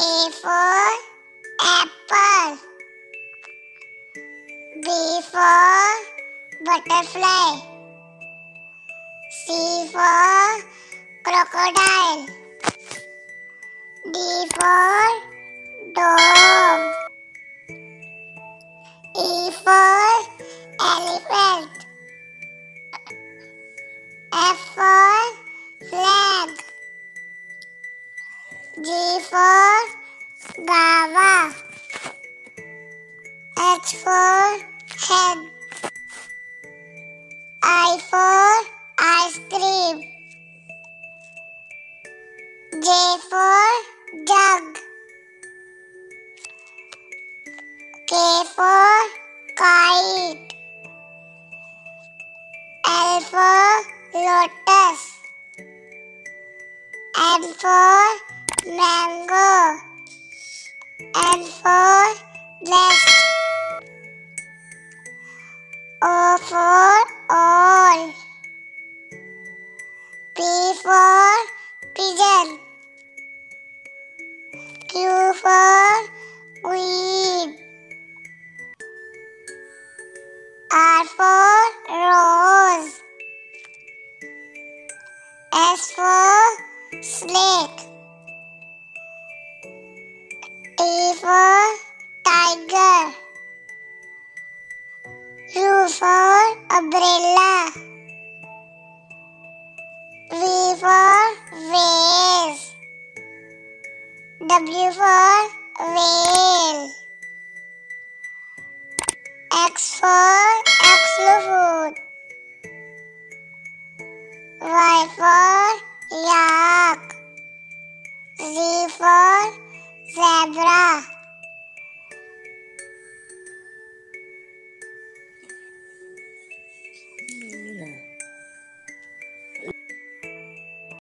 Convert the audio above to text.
A for apple. B for butterfly. C for crocodile. D for dog. E for elephant. F for flag. G for guava. H for head. I for ice cream. J for jug. K for kite. L for lotus. M for mango. N for nest. O for owl. P for pigeon. Q for queen. R for rose. S for snake. T for tiger. U for umbrella. V for vase. W for whale. X for xylophone. Y for yak. Z for zebra.